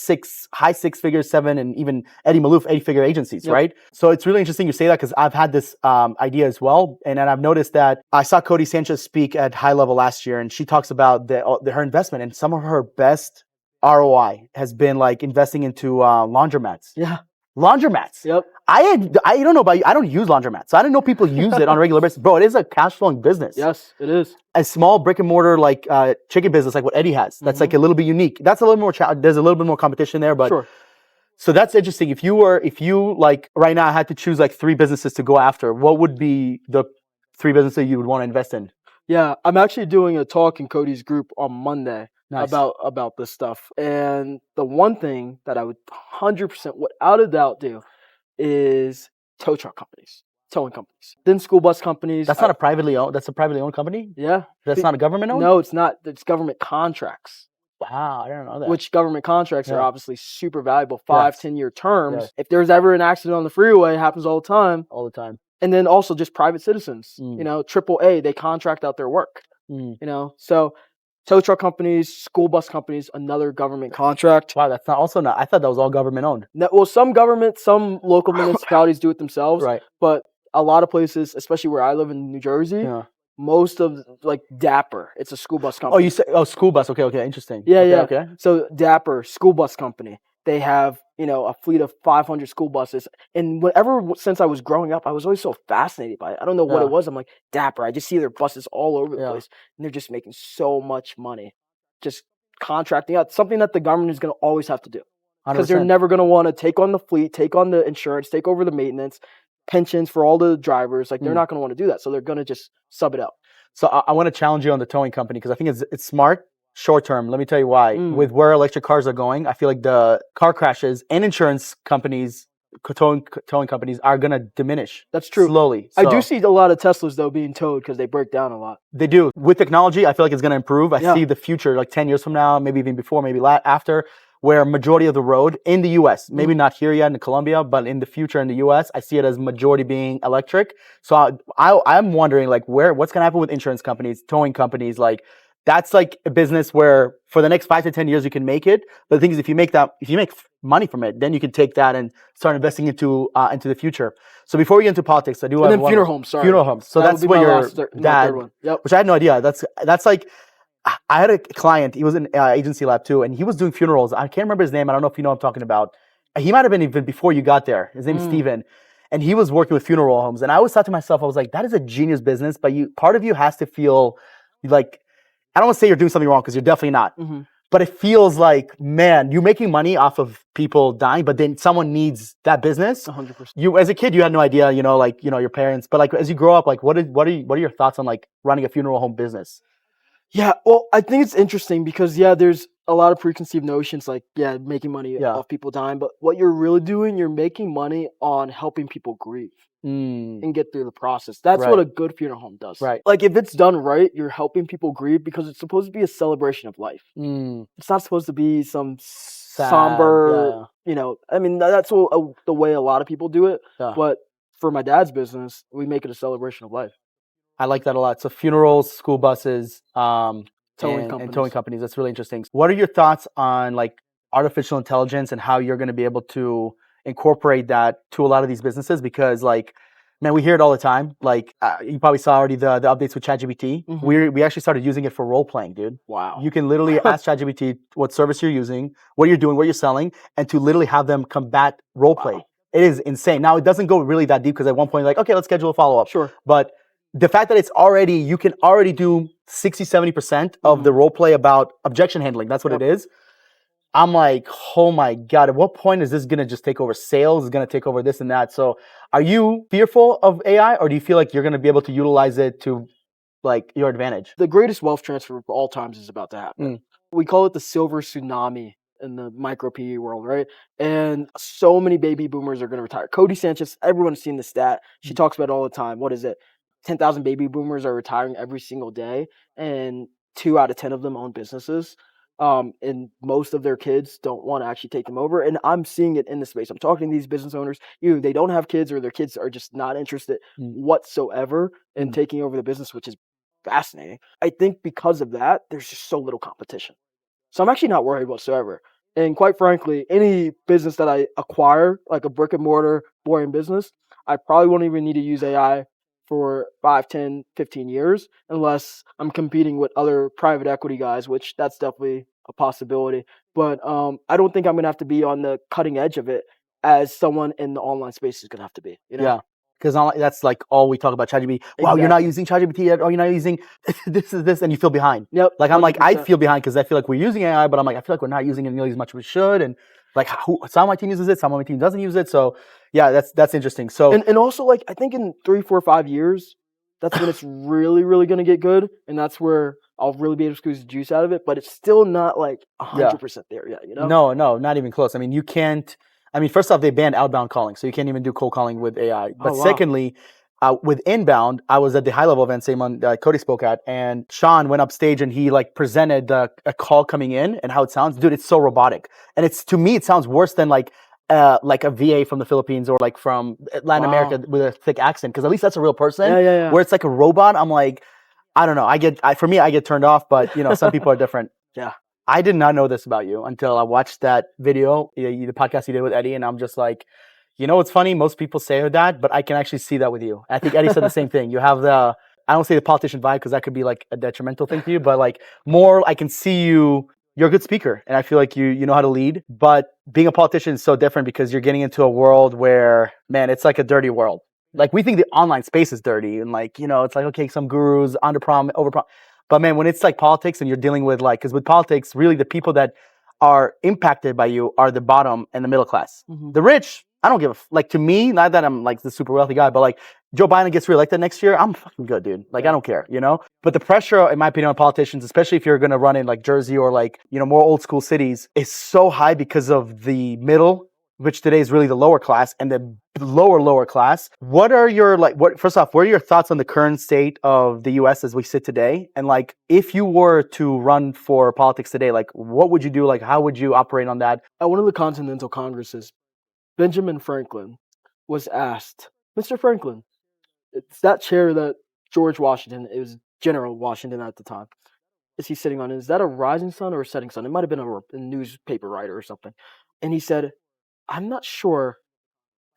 high six figures, 7, and even Eddie Malouf, 8-figure agencies, right? So it's really interesting you say that because I've had this idea as well. And then I've noticed that I saw Cody Sanchez speak at High Level last year, and she talks about her investment, and some of her best ROI has been like investing into laundromats. Yeah. Laundromats. Yep. I don't know about you. I don't use laundromats. So I didn't know people use it on a regular basis. Bro, it is a cash flowing business. Yes, it is. A small brick and mortar like chicken business like what Eddie has. That's like a little bit unique. That's a little more there's a little bit more competition there, but sure. So that's interesting. If you like right now I had to choose like 3 businesses to go after, what would be the 3 businesses you would want to invest in? Yeah, I'm actually doing a talk in Cody's group on Monday. Nice. about this stuff. And the one thing that I would 100% without a doubt do is tow truck companies, towing companies, then school bus companies. That's not a privately owned. That's a privately owned company. Yeah. That's not a government owned. No, it's not. It's government contracts. Wow, I don't know that. Which government contracts are Yeah. obviously super valuable, 5, Yes. 10-year terms. Yes. If there's ever an accident on the freeway, it happens all the time. All the time. And then also just private citizens, Mm. you know, AAA, they contract out their work, Mm. you know. So tow truck companies, school bus companies, another government contract. Wow, that's not also not. I thought that was all government owned. No, well, some government, some local municipalities do it themselves, Right. but a lot of places, especially where I live in New Jersey, Yeah. most of like Dapper, it's a school bus Oh, company. you say school bus? Okay, okay, interesting. Yeah, okay, yeah. Okay. So Dapper school bus company, they have, you know, a fleet of 500 school buses. And since I was growing up, I was always so fascinated by it. I don't know what Yeah. it was. I'm like, Dapper, I just see their buses all over the Yeah. place, and they're just making so much money, just contracting out something that the government is going to always have to do, because they're 100%. never going to want to take on the fleet, take on the insurance, take over the maintenance, pensions for all the drivers. Like they're not going to want to do that, so they're going to just sub it out. So I want to challenge you on the towing company because I think it's smart short term. Let me tell you why. With where electric cars are going, I feel like the car crashes and insurance companies, towing companies are going to diminish. That's true. Slowly. I do see a lot of Teslas though being towed because they break down a lot. They do. With technology, I feel like it's going to improve. I Yeah. see the future, like 10 years from now, maybe even before, maybe after, where majority of the road in the U.S., maybe not here yet in Colombia, but in the future in the U.S., I see it as majority being electric. So I'm wondering, like, what's going to happen with insurance companies, towing companies, like. That's like a business where for the next 5 to 10 years you can make it. But the thing is, if you make money from it, then you can take that and start investing into the future. So before we get into politics, I do And have then funeral homes. Sorry, funeral homes. So that's where your dad, yep. which I had no idea. That's like, I had a client. He was in agency lab too, and he was doing funerals. I can't remember his name. I don't know if you know what I'm talking about. He might have been even before you got there. His name's Steven. And he was working with funeral homes. And I always thought to myself, I was like, that is a genius business. But part of you has to feel like, I don't want to say you're doing something wrong because you're definitely not. Mm-hmm. But it feels like, man, you're making money off of people dying, but then someone needs that business. 100%. You, as a kid, you had no idea, your parents. But like as you grow up, like what are your thoughts on like running a funeral home business? Yeah, well, I think it's interesting because there's a lot of preconceived notions like making money off people dying, but what you're really doing, you're making money on helping people grieve. And get through the process. That's what a good funeral home does. Right. Like if it's done right, you're helping people grieve because it's supposed to be a celebration of life. It's not supposed to be some somber, I mean, that's the way a lot of people do it. Yeah. But for my dad's business, we make it a celebration of life. I like that a lot. So funerals, school buses, towing companies. That's really interesting. What are your thoughts on like artificial intelligence and how you're going to be able to incorporate that to a lot of these businesses? Because like, man, we hear it all the time. Like you probably saw already the updates with ChatGPT. We actually started using it for role playing, dude. Wow. You can literally ask ChatGPT what service you're using, what you're doing, what you're selling, and to literally have them combat role play. Wow. It is insane. Now it doesn't go really that deep because at one point like, okay, let's schedule a follow-up. Sure. But the fact that you can already do 60-70% of the role play about objection handling. That's what it is. I'm like, oh my God, at what point is this going to just take over sales? Is going to take over this and that? So are you fearful of AI or do you feel like you're going to be able to utilize it to like your advantage? The greatest wealth transfer of all times is about to happen. We call it the silver tsunami in the micro PE world, right? And so many baby boomers are going to retire. Cody Sanchez, everyone's seen the stat. She talks about it all the time. What is it? 10,000 baby boomers are retiring every single day, and 2 out of 10 of them own businesses. And most of their kids don't want to actually take them over. And I'm seeing it in the space. I'm talking to these business owners. Either they don't have kids or their kids are just not interested whatsoever in taking over the business, which is fascinating. I think because of that, there's just so little competition. So I'm actually not worried whatsoever. And quite frankly, any business that I acquire, like a brick and mortar boring business, I probably won't even need to use AI for 5, 10, 15 years, unless I'm competing with other private equity guys, which that's definitely a possibility. But I don't think I'm going to have to be on the cutting edge of it as someone in the online space is going to have to be. Yeah. Because that's like all we talk about ChatGPT. Wow, You're not using ChatGPT yet. Oh, you're not using this, and you feel behind. Yep. Like I'm 100%. Like I feel behind because I feel like we're using AI, but I'm like I feel like we're not using it nearly as much as we should. And like some of my team uses it, some of my team doesn't use it. So yeah, that's interesting. So and also like I think in 3, 4, 5 years, that's when it's really, really going to get good. And that's where I'll really be able to squeeze the juice out of it. But it's still not like 100% there yet, you know? No, not even close. I mean, you can't. I mean, first off, they banned outbound calling, so you can't even do cold calling with AI. But Oh, wow. secondly, with inbound, I was at the high level event, same one Cody spoke at, and Sean went up stage and he like presented a call coming in and how it sounds. Dude, it's so robotic, and it's to me it sounds worse than like a VA from the Philippines or like from Latin America with a thick accent, because at least that's a real person. Yeah. Where it's like a robot, I'm like, I don't know. I get turned off, but you know, some people are different. Yeah. I did not know this about you until I watched that video, the podcast you did with Eddie, and I'm just like, you know what's funny? Most people say that, but I can actually see that with you. I think Eddie said the same thing. You have I don't say the politician vibe because that could be like a detrimental thing to you, but like more, I can see you. You're a good speaker, and I feel like you know how to lead. But being a politician is so different because you're getting into a world where, man, it's like a dirty world. Like we think the online space is dirty, and like, you know, it's like, okay, some gurus under prom, over prom. But man, when it's like politics and you're dealing with like, because with politics, really the people that are impacted by you are the bottom and the middle class. Mhm. The rich, I don't give a like, to me, not that I'm like the super wealthy guy, but like Joe Biden gets reelected next year, I'm fucking good, dude. Like I don't care, you know. But the pressure, in my opinion, on politicians, especially if you're going to run in like Jersey or like, you know, more old school cities, is so high because of the middle, which today is really the lower class, and the lower class. What are your first off, what are your thoughts on the current state of the US as we sit today? And like, if you were to run for politics today, like what would you do? Like, how would you operate on that? At one of the Continental Congresses, Benjamin Franklin was asked, Mr. Franklin, it's that chair that George Washington, it was General Washington at the time, is he sitting on? Is that a rising sun or a setting sun? It might have been a newspaper writer or something. And he said, I'm not sure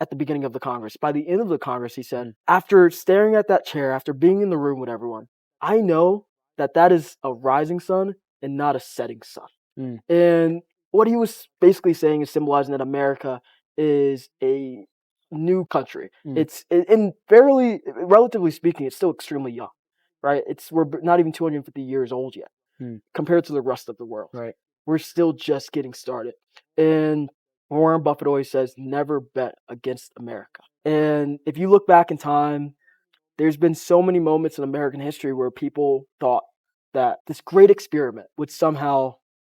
at the beginning of the Congress. By the end of the Congress, he said, after staring at that chair, after being in the room with everyone, I know that that is a rising sun and not a setting sun. And what he was basically saying is symbolizing that America is a new country. It's in fairly, relatively speaking, it's still extremely young, right? We're not even 250 years old yet compared to the rest of the world. Right. We're still just getting started. And Warren Buffett always says, never bet against America. And if you look back in time, there's been so many moments in American history where people thought that this great experiment would somehow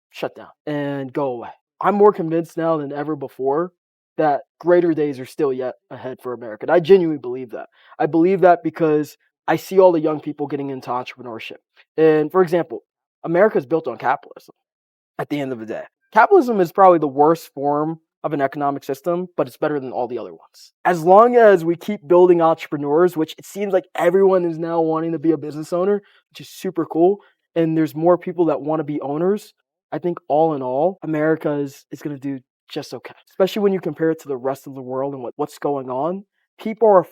shut down and go away. I'm more convinced now than ever before that greater days are still yet ahead for America. And I genuinely believe that. I believe that because I see all the young people getting into entrepreneurship. And for example, America is built on capitalism at the end of the day. Capitalism is probably the worst form of an economic system, but it's better than all the other ones. As long as we keep building entrepreneurs, which it seems like everyone is now wanting to be a business owner, which is super cool, and there's more people that want to be owners, I think all in all, America is going to do just okay. Especially when you compare it to the rest of the world and what's going on. People are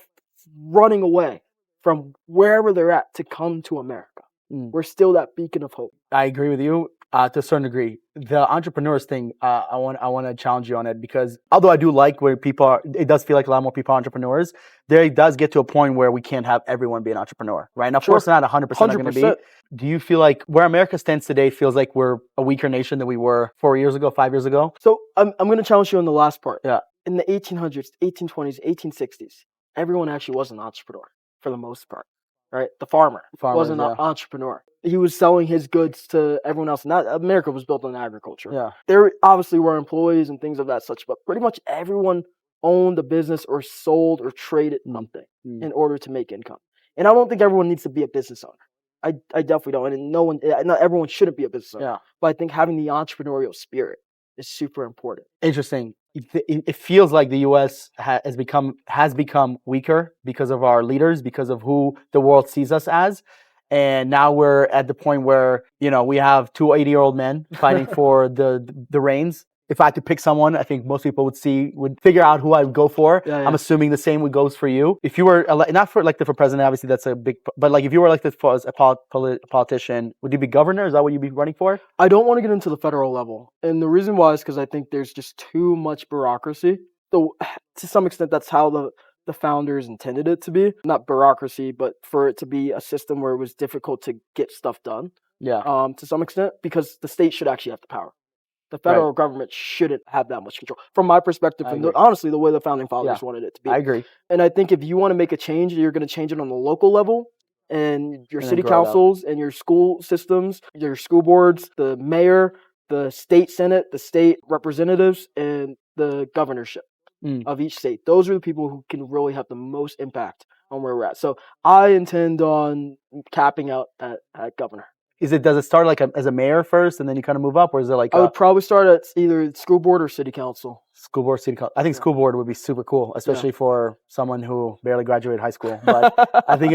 running away from wherever they're at to come to America. We're still that beacon of hope. I agree with you to a certain degree. The entrepreneurs thing, I want to challenge you on it, because although I do like where people are, it does feel like a lot more people are entrepreneurs. There does get to a point where we can't have everyone be an entrepreneur, right? Now, of course, not 100% are going to be. Do you feel like where America stands today feels like we're a weaker nation than we were 4 years ago, 5 years ago? So I'm going to challenge you on the last part. Yeah. In the 1800s, 1820s, 1860s, everyone actually was an entrepreneur for the most part, right? The farmer was an entrepreneur. He was selling his goods to everyone else. Not America was built on agriculture. Yeah. There obviously were employees and things of that such, but pretty much everyone owned a business or sold or traded something in order to make income. And I don't think everyone needs to be a business owner. I definitely don't. And not everyone shouldn't be a business owner. Yeah. But I think having the entrepreneurial spirit is super important. Interesting. It feels like the U.S. has become weaker because of our leaders, because of who the world sees us as. And now we're at the point where, you know, we have two 80-year-old men fighting for the reins. If I had to pick someone, I think most people would figure out who I would go for. Yeah. I'm assuming the same goes for you. If you were not for elected for president, obviously that's a big, but like if you were elected as a politician, would you be governor? Is that what you'd be running for? I don't want to get into the federal level. And the reason why is because I think there's just too much bureaucracy. So to some extent, that's how the founders intended it to be. Not bureaucracy, but for it to be a system where it was difficult to get stuff done. Yeah. To some extent, because the state should actually have the power. The federal government shouldn't have that much control. From my perspective, honestly, the way the founding fathers wanted it to be. I agree. And I think if you want to make a change, you're going to change it on the local level. and your And then city grow it up. councils and your school systems, your school boards, the mayor, the state senate, the state representatives, and the governorship of each state. Those are the people who can really have the most impact on where we're at. So I intend on capping out at governor. Does it start like as a mayor first, and then you kind of move up, or is it like I would probably start at either school board or city council. school board, city council? I think Yeah. school board would be super cool, especially for someone who barely graduated high school. But I think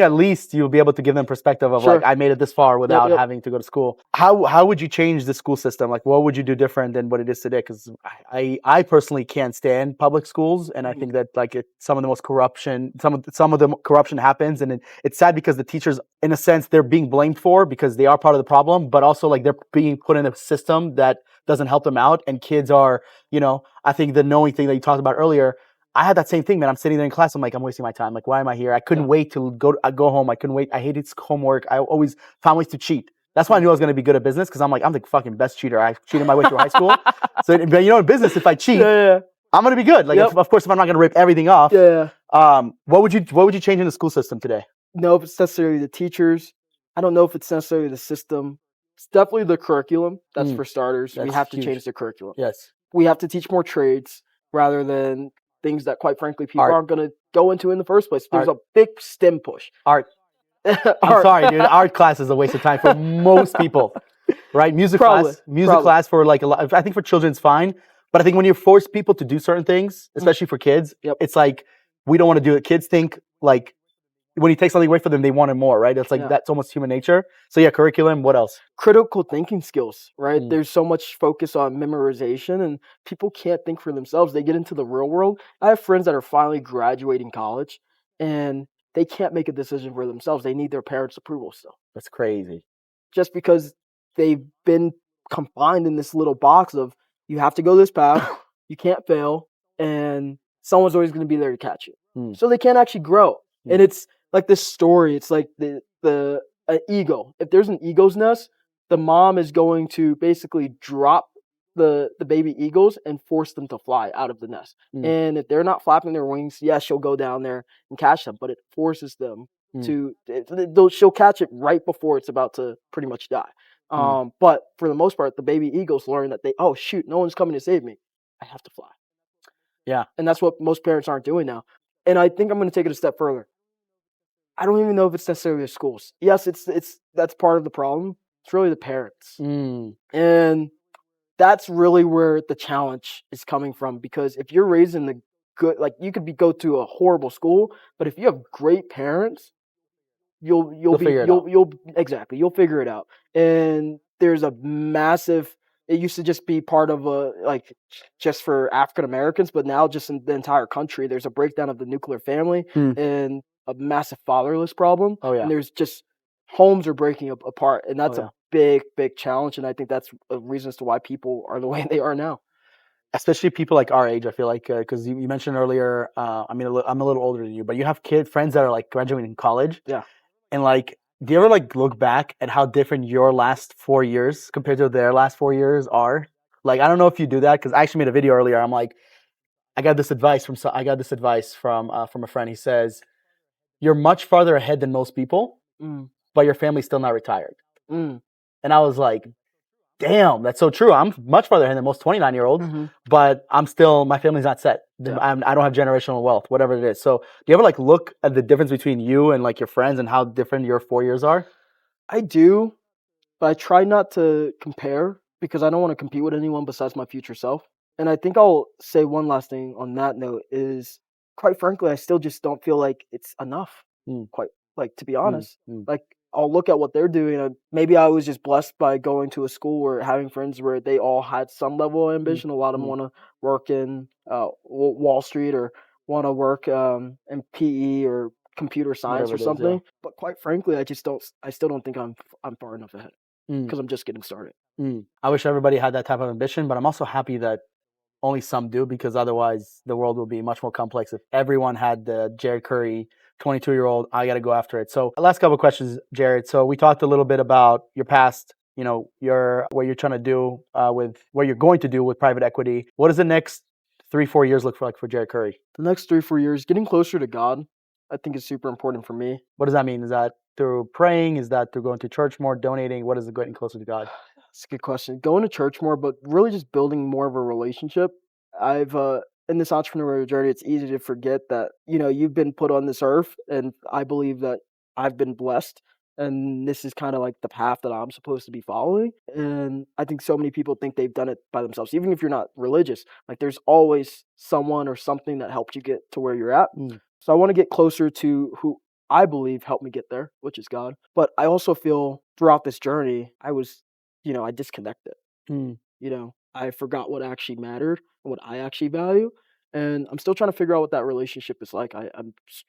at least you'll be able to give them perspective of Sure. like, I made it this far without yep. having to go to school. How would you change the school system? Like, what would you do different than what it is today? Because I personally can't stand public schools, and I think that like some of the corruption happens, and it's sad because the teachers, in a sense, they're being blamed for because they are part of the problem, but also like they're being put in a system that doesn't help them out, and kids are, I think the knowing thing that you talked about earlier, I had that same thing, man. I'm sitting there in class, I'm like, I'm wasting my time. Like, why am I here? I couldn't wait to go home. I couldn't wait. I hated homework. I always found ways to cheat. That's why I knew I was going to be good at business, because I'm like, I'm the fucking best cheater. I cheated my way through high school. So, but in business, if I cheat, I'm going to be good. Like, of course, if I'm not going to rip everything off. What would you change in the school system today? No, if it's necessarily the teachers. I don't know if it's necessarily the system. It's definitely the curriculum. That's for starters. We have to change the curriculum. Yes. We have to teach more trades rather than things that, quite frankly, people aren't going to go into in the first place. There's a big STEM push. Art. I'm sorry, dude. Art class is a waste of time for most people, right? Music class for like a lot. I think for children it's fine, but I think when you force people to do certain things, especially for kids, it's like we don't want to do it. Kids think like when you take something away from them, they want it more, right? It's like that's almost human nature. So curriculum. What else? Critical thinking skills, right? There's so much focus on memorization, and people can't think for themselves. They get into the real world. I have friends that are finally graduating college, and they can't make a decision for themselves. They need their parents' approval still. That's crazy. Just because they've been confined in this little box of you have to go this path, you can't fail, and someone's always going to be there to catch you. So they can't actually grow. And it's like this story. It's like the eagle. If there's an eagle's nest, the mom is going to basically drop the baby eagles and force them to fly out of the nest. And if they're not flapping their wings, yes, she'll go down there and catch them, but it forces them she'll catch it right before it's about to pretty much die. But for the most part, the baby eagles learn that oh shoot, no one's coming to save me. I have to fly. Yeah. And that's what most parents aren't doing now. And I think I'm going to take it a step further. I don't even know if it's necessarily the schools. Yes, that's part of the problem. It's really the parents. And that's really where the challenge is coming from, because if you're raising the good, like you could go to a horrible school, but if you have great parents, you'll figure it out. And there's a massive, it used to just be part of just for African Americans, but now just in the entire country, there's a breakdown of the nuclear family and a massive fatherless problem. And there's just homes are breaking apart, and that's a big challenge. And I think that's a reason as to why people are the way they are now. Especially people like our age, I feel like, because you mentioned earlier, I'm a little older than you, but you have friends that are like graduating college. Yeah. And like, do you ever like look back at how different your last 4 years compared to their last 4 years are? Like, I don't know if you do that, because I actually made a video earlier. I'm like, I got this advice from a friend. He says, you're much farther ahead than most people, but your family's still not retired. And I was like, damn, that's so true. I'm much farther ahead than most 29-year-olds, but my family's not set. Yeah. I don't have generational wealth, whatever it is. So do you ever like look at the difference between you and like your friends and how different your 4 years are? I do, but I try not to compare because I don't want to compete with anyone besides my future self. And I think I'll say one last thing on that note is, quite frankly, I still just don't feel like it's enough. To be honest, like I'll look at what they're doing. And maybe I was just blessed by going to a school or having friends where they all had some level of ambition. A lot of them want to work in Wall Street or want to work in PE or computer science or something. But quite frankly, I still don't think I'm far enough ahead because I'm just getting started. I wish everybody had that type of ambition, but I'm also happy that only some do, because otherwise the world will be much more complex if everyone had the Jared Curry 22-year-old, I got to go after it. So last couple of questions, Jared. So we talked a little bit about your past, what you're trying to do with what you're going to do with private equity. What does the next 3-4 years look like for Jared Curry? The next 3-4 years, getting closer to God. I think is super important for me. What does that mean? Is that through praying? Is that through going to church more, donating? What is it getting closer to God? That's a good question. Going to church more, but really just building more of a relationship. I've in this entrepreneurial journey, it's easy to forget that you've been put on this earth, and I believe that I've been blessed, and this is kind of like the path that I'm supposed to be following. And I think so many people think they've done it by themselves, even if you're not religious. Like there's always someone or something that helped you get to where you're at. So I want to get closer to who I believe helped me get there, which is God. But I also feel throughout this journey, I disconnected. I forgot what actually mattered and what I actually value. And I'm still trying to figure out what that relationship is like.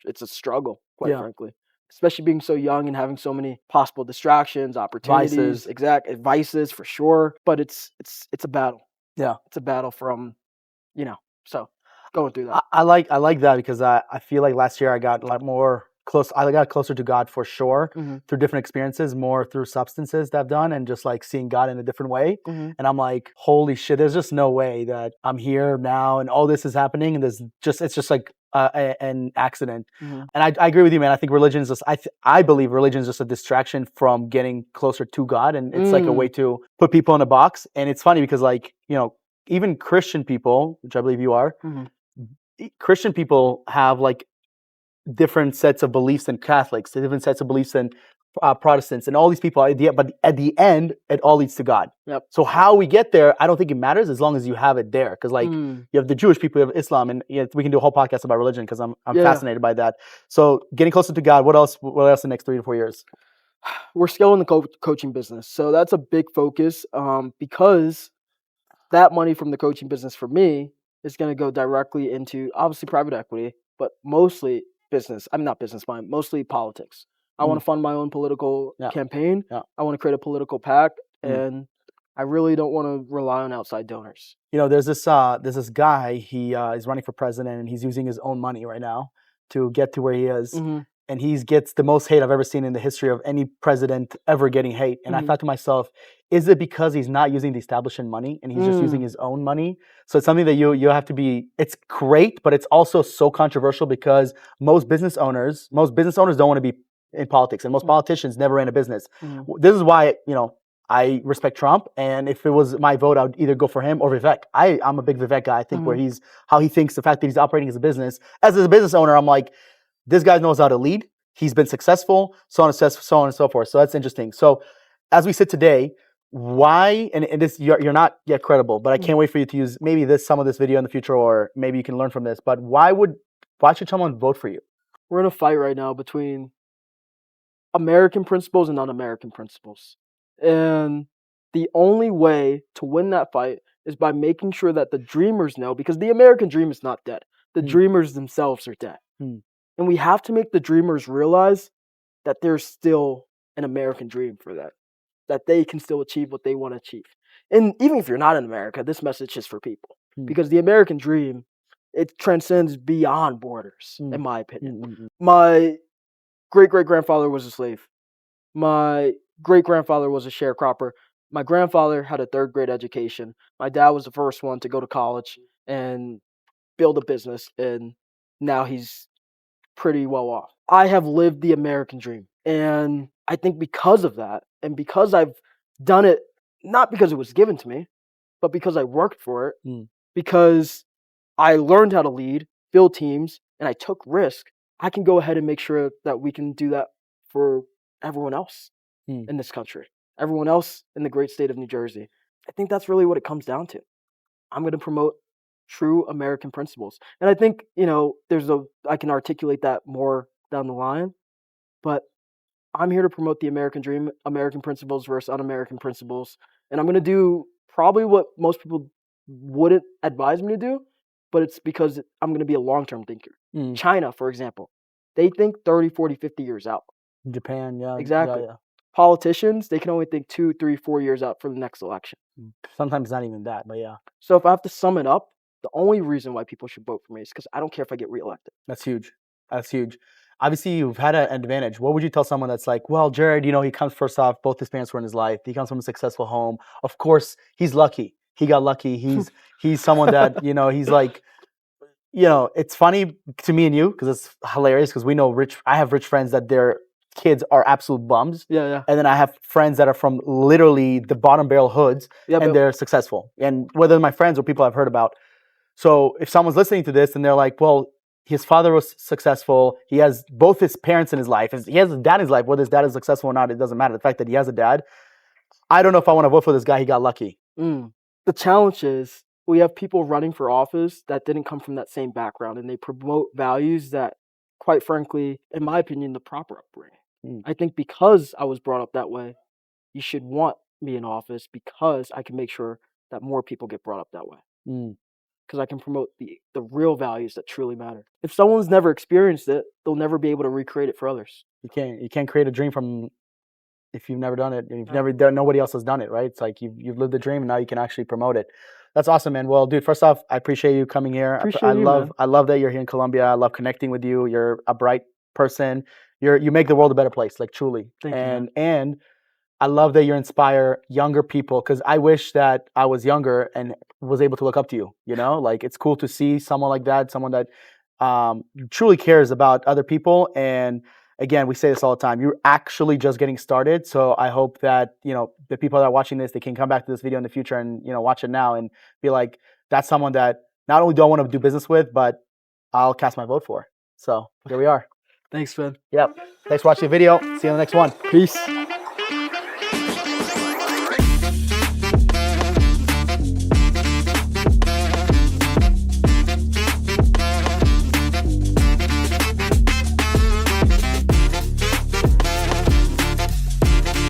It's a struggle, quite frankly, especially being so young and having so many possible distractions, opportunities, vices for sure. But it's a battle. Yeah, it's a battle from, so going through that. I like that because I feel like last year I got a lot more close. I got closer to God for sure through different experiences, more through substances that I've done and just like seeing God in a different way. And I'm like, holy shit, there's just no way that I'm here now and all this is happening and it's just like an accident. And I agree with you, man. I think religion is just, I believe religion is just a distraction from getting closer to God, and it's like a way to put people in a box. And it's funny because like, even Christian people, which I believe you are, Christian people have like different sets of beliefs than Catholics, different sets of beliefs than Protestants, and all these people. But at the end, it all leads to God. Yep. So how we get there, I don't think it matters as long as you have it there. Because like you have the Jewish people, you have Islam, and we can do a whole podcast about religion because I'm fascinated by that. So getting closer to God. What else? What else in the next 3 to 4 years? We're scaling the coaching business, so that's a big focus. Because that money from the coaching business for me is going to go directly into obviously private equity, but mostly business. I'm not business mind, mostly politics. I want to fund my own political campaign. I want to create a political PAC, and I really don't want to rely on outside donors. There's this guy. He is running for president, and he's using his own money right now to get to where he is. And he gets the most hate I've ever seen in the history of any president ever getting hate. And I thought to myself, is it because he's not using the establishment money and he's just using his own money? So it's something that you have to be, it's great, but it's also so controversial because most business owners don't want to be in politics, and most politicians never ran a business. This is why, I respect Trump, and if it was my vote, I would either go for him or Vivek. I'm a big Vivek guy. I think where how he thinks, the fact that he's operating as a business. As a business owner, I'm like, this guy knows how to lead. He's been successful, so on and so forth. So that's interesting. So as we sit today, why, and this, you're not yet credible, but I can't wait for you to use maybe some of this video in the future, or maybe you can learn from this, but why should someone vote for you? We're in a fight right now between American principles and non-American principles. And the only way to win that fight is by making sure that the dreamers know, because the American dream is not dead. The dreamers themselves are dead. And we have to make the dreamers realize that there's still an American dream for them, that they can still achieve what they want to achieve. And even if you're not in America, this message is for people. Because the American dream, it transcends beyond borders, in my opinion. My great-great-grandfather was a slave. My great-grandfather was a sharecropper. My grandfather had a third-grade education. My dad was the first one to go to college and build a business, and now he's pretty well off. I have lived the American dream, and I think because of that, and because I've done it, not because it was given to me, but because I worked for it, because I learned how to lead, build teams, and I took risk, I can go ahead and make sure that we can do that for everyone else in this country, everyone else in the great state of New Jersey. I think that's really what it comes down to. I'm going to promote true American principles. And I think, I can articulate that more down the line, but I'm here to promote the American dream, American principles versus un-American principles. And I'm going to do probably what most people wouldn't advise me to do, but it's because I'm going to be a long-term thinker. China, for example, they think 30, 40, 50 years out. Japan, yeah. Exactly. Yeah. Politicians, they can only think 2, 3, 4 years out for the next election. Sometimes not even that, but yeah. So if I have to sum it up, the only reason why people should vote for me is because I don't care if I get reelected. That's huge. Obviously, you've had an advantage. What would you tell someone that's like, well, Jared, he comes, first off, both his parents were in his life. He comes from a successful home. Of course, he's lucky. He got lucky. He's someone that, he's like, it's funny to me and you because it's hilarious because I have rich friends that their kids are absolute bums. Yeah. And then I have friends that are from literally the bottom barrel hoods and they're successful. And whether my friends or people I've heard about. So if someone's listening to this and they're like, well, his father was successful. He has both his parents in his life. He has a dad in his life. Whether his dad is successful or not, it doesn't matter. The fact that he has a dad, I don't know if I want to vote for this guy. He got lucky. The challenge is we have people running for office that didn't come from that same background, and they promote values that, quite frankly, in my opinion, the proper upbringing. I think because I was brought up that way, you should want me in office because I can make sure that more people get brought up that way. Because I can promote the real values that truly matter. If someone's never experienced it, they'll never be able to recreate it for others. You can't create a dream from if you've never done it, and you've never done, nobody else has done it, right? It's like you've lived the dream, and now you can actually promote it. That's awesome, man. Well, dude, first off, I appreciate you coming here. I love that you're here in Colombia. I love connecting with you. You're a bright person. You make the world a better place, like truly. Thank you. And I love that you inspire younger people because I wish that I was younger and was able to look up to you. Like it's cool to see someone like that, someone that truly cares about other people. And again, we say this all the time. You're actually just getting started. So I hope that, the people that are watching this, they can come back to this video in the future and, watch it now and be like, that's someone that not only do I want to do business with, but I'll cast my vote for. So here we are. Thanks, man. Yep. Thanks for watching the video. See you in the next one. Peace.